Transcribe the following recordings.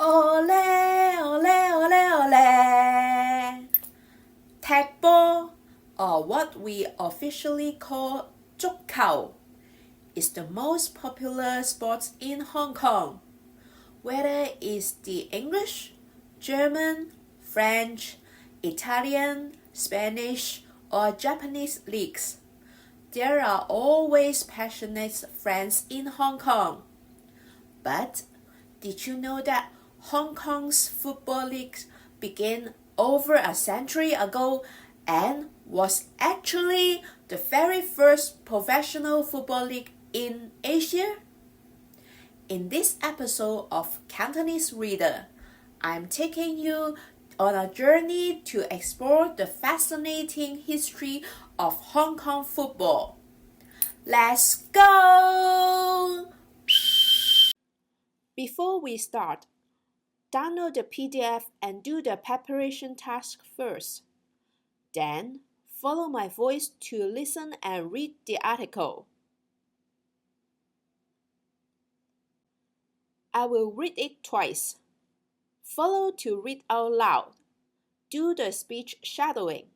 Ole, ole, ole, ole. Tag ball, or what we officially call 足球, is the most popular sport in Hong Kong. Whether it's the English, German, French, Italian, Spanish, or Japanese leagues, there are always passionate fans in Hong Kong. But did you know that Hong Kong's football league began over a century ago and was actually the very first professional football league in Asia? In this episode of Cantonese Reader, I'm taking you on a journey to explore the fascinating history of Hong Kong football. Let's go! Before we start, download the PDF and do the preparation task first. Then, follow my voice to listen and read the article. I will read it twice. Follow to read out loud. Do the speech shadowing.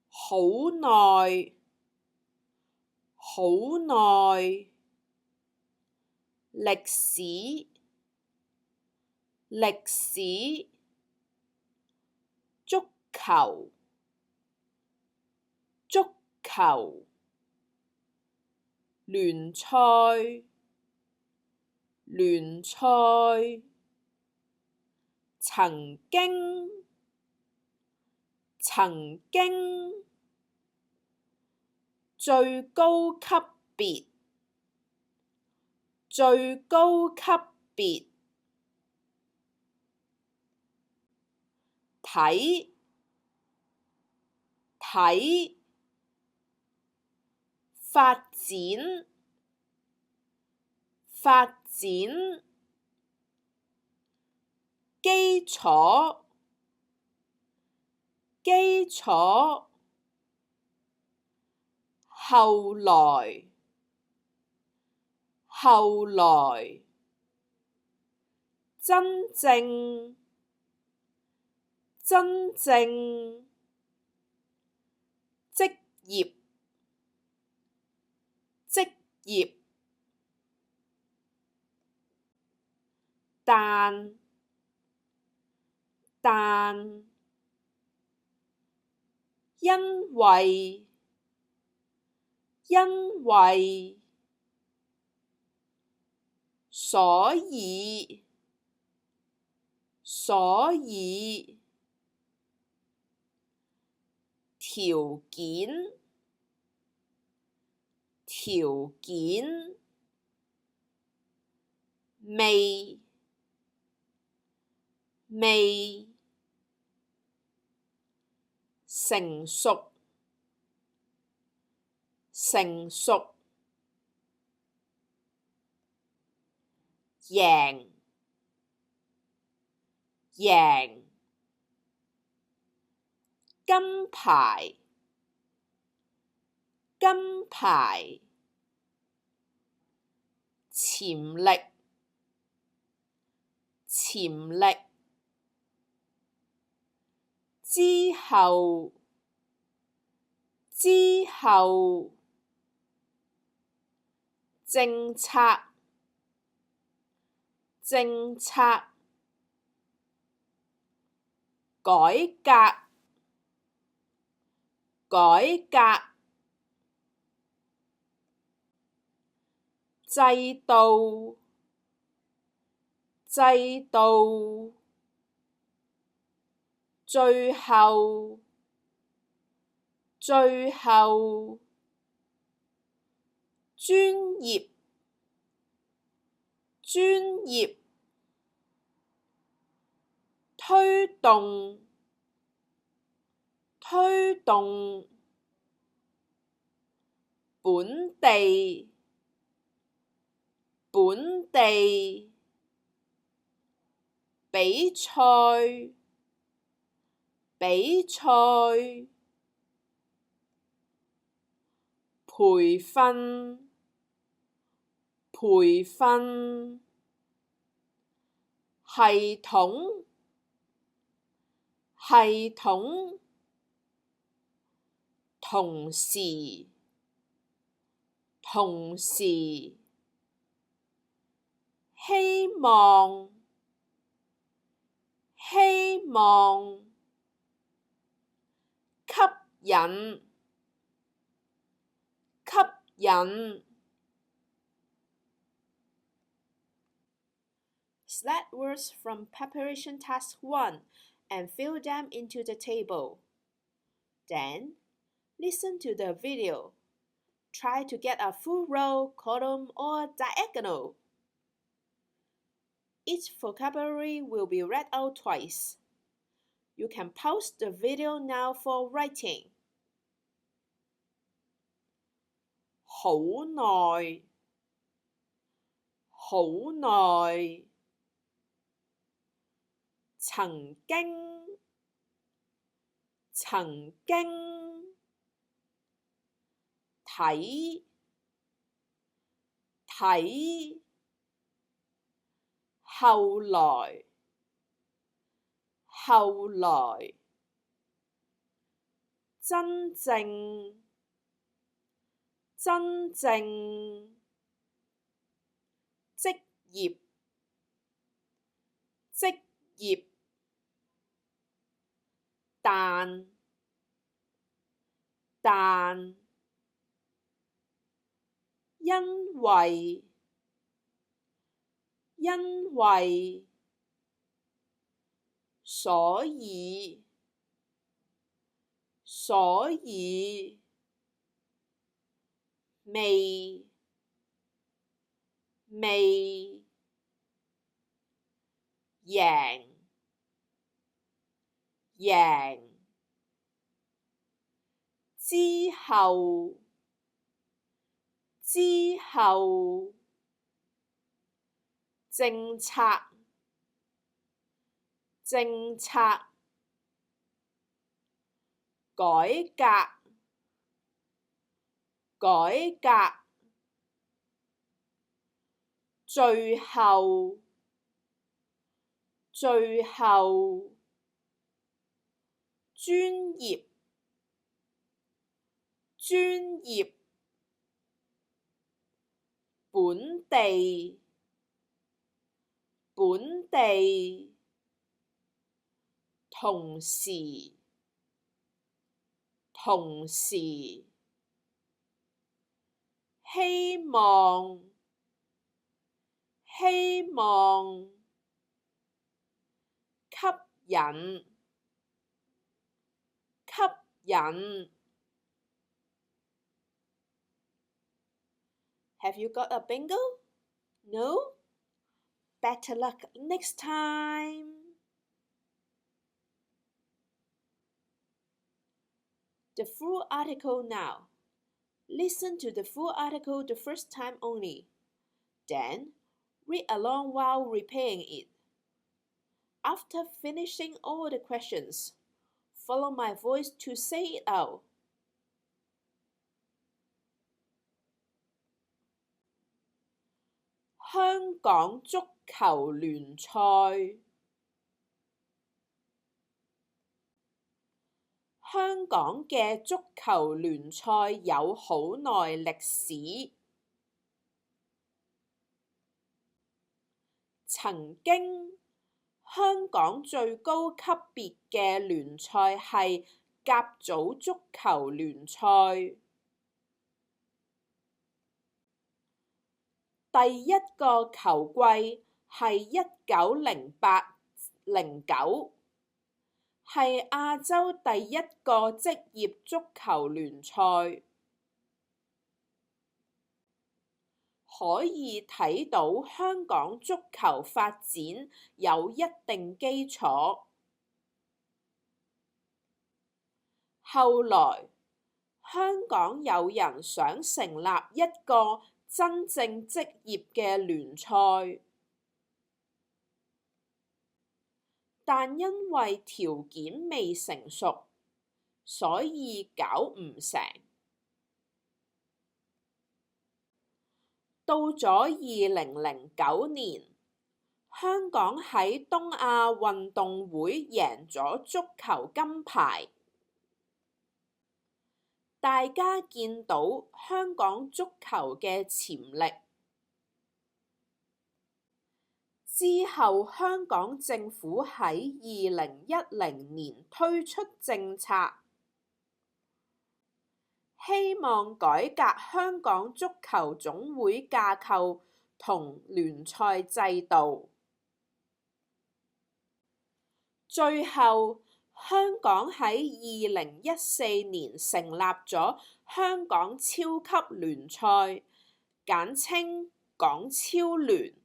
好耐，好耐。歷史，歷史。足球，足球。聯賽，聯賽。曾經，曾經。最高級別，最高級別。睇，睇。發展，發展。基礎，基礎。後來，後來。真正，真正。職業，職業。但，但。因為，因為。所以，所以。條件，條件。未，未。成熟，成熟。贏，贏。金牌，金牌。潛力，潛力。之後，之後。政策，政策。改革，改革。制度，制度。最後，最後。專業，專業。推動，推動。本地，本地。比賽，比賽。培訓，培訓。系統系統同時同時希望希望吸引吸引Select words from Preparation Task 1 and fill them into the table. Then, listen to the video. Try to get a full row, column, or diagonal. Each vocabulary will be read out twice. You can pause the video now for writing. 好耐好耐曾經曾經睇睇後來後來真正真正職業職業但因為所以未贏之後政策改革最後專業本地同時希望吸引Have you got a bingo? No? Better luck next time! The full article now. Listen to the full article the first time only. Then, read along while replaying it. After finishing all the questions, follow my voice to say it out. 香港足球聯賽香港嘅足球聯賽有好耐歷史。曾經，香港最高級別嘅聯賽係甲組足球聯賽。第一個球季係1908-09，係亞洲第一個職業足球聯賽。可以睇到香港足球發展有一定基礎。後來，香港有人想成立一個真正職業嘅聯賽，但因為條件未成熟，所以搞唔成。到咗2009年，香港喺東亞運動會贏咗足球金牌。大家見到香港足球嘅潛力。之後香港政府喺2010年推出政策，希望改革香港足球總會架構同聯賽制度。最後，香港喺2014年成立咗香港超級聯賽，簡稱港超聯，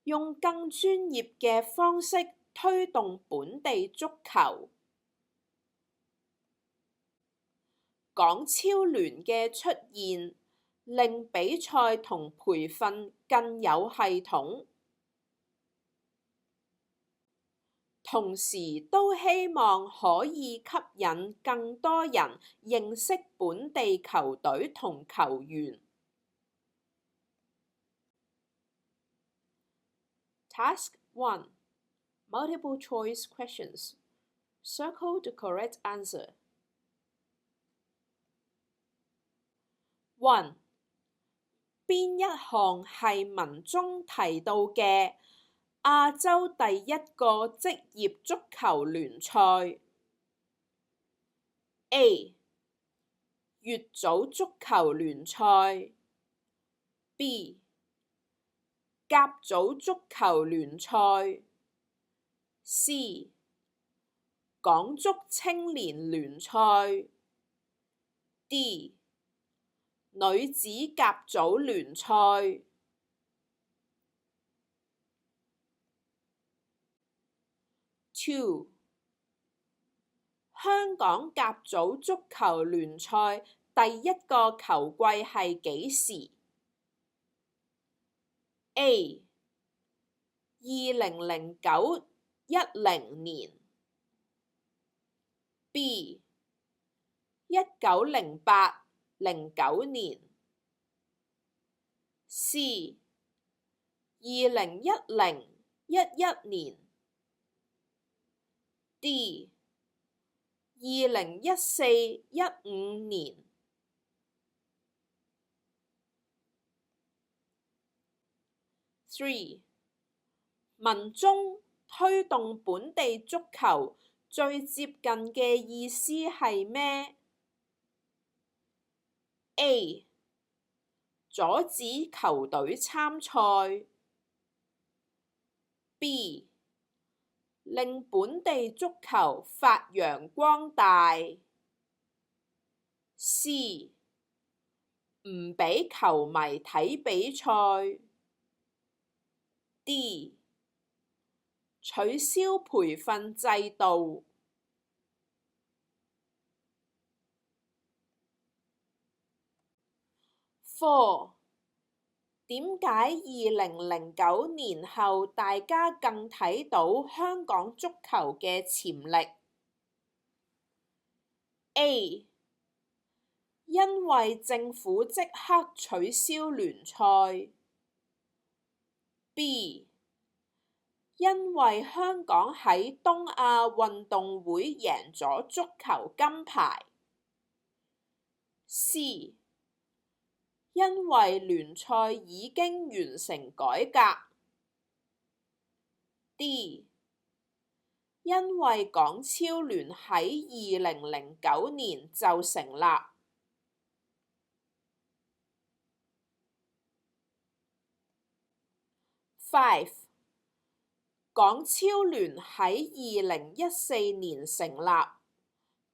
用更專業嘅方式推動本地足球。港超聯嘅出現，令比賽同培訓更有系統，同時都希望可以吸引更多人認識本地球隊同球員。Task 1. Multiple choice questions. Circle the correct answer. 1. 邊一項係文中提到嘅亞洲第一個職業足球聯賽 ？A. 乙組足球聯賽 B. 甲組足球聯賽 C. 港足青年聯賽 D. 女子甲組聯賽。2. 香港甲組足球聯賽第一個球季係幾時？ A. 2009-10年 B. 1908-09年 C. 2010-11年 D. 2014-15年。3. 文中推動本地足球最接近嘅意思係咩？ A. 阻止球隊參賽 B. 令本地足球發揚光大 C. 唔俾球迷睇比賽 D. 取消培訓制度。4. 點解2009年後大家更睇到香港足球嘅潛力？ A. 因為政府即刻取消聯賽 B. 因為香港喺東亞運動會贏咗足球金牌 C. 因為聯賽已經完成改革 D. 因為港超聯喺2009年就成立。5. 港超聯喺2014年成立，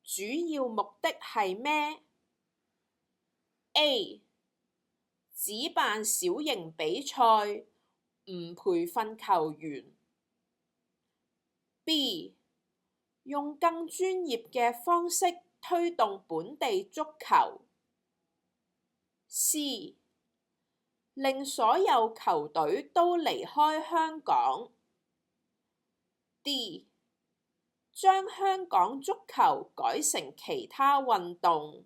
主要目的係咩？ A. 只辦小型比賽，唔培訓球員 B. 用更專業嘅方式推動本地足球 C. 令所有球隊都離開香港 D. 將香港足球改成其他運動。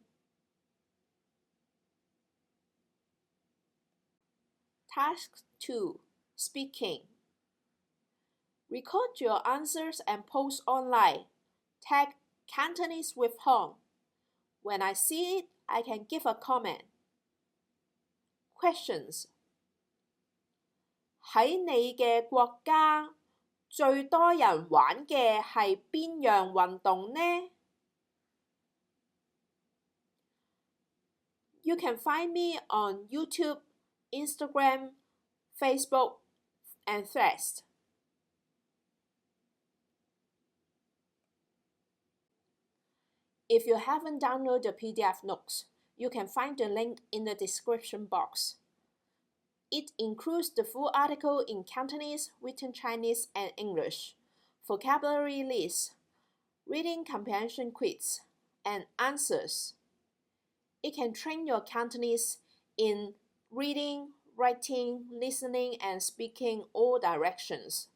Task 2. Speaking. Record your answers and post online. Tag Cantonese with Hong. When I see it, I can give a comment. Questions. 喺你嘅國家，最多人玩嘅係邊樣運動呢？ You can find me on YouTube, Instagram, Facebook, and Threads. If you haven't downloaded the PDF notes, you can find the link in the description box. It includes the full article in Cantonese, written Chinese, and English, vocabulary lists, reading comprehension quiz, and answers. It can train your Cantonese in reading, writing, listening, and speaking all directions.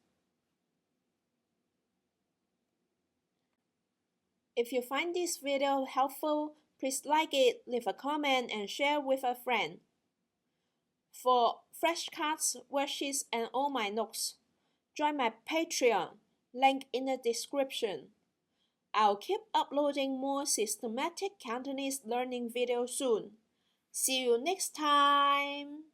If you find this video helpful, please like it, leave a comment, and share with a friend. For flashcards, worksheets, and all my notes, join my Patreon, link in the description. I'll keep uploading more systematic Cantonese learning videos soon. See you next time!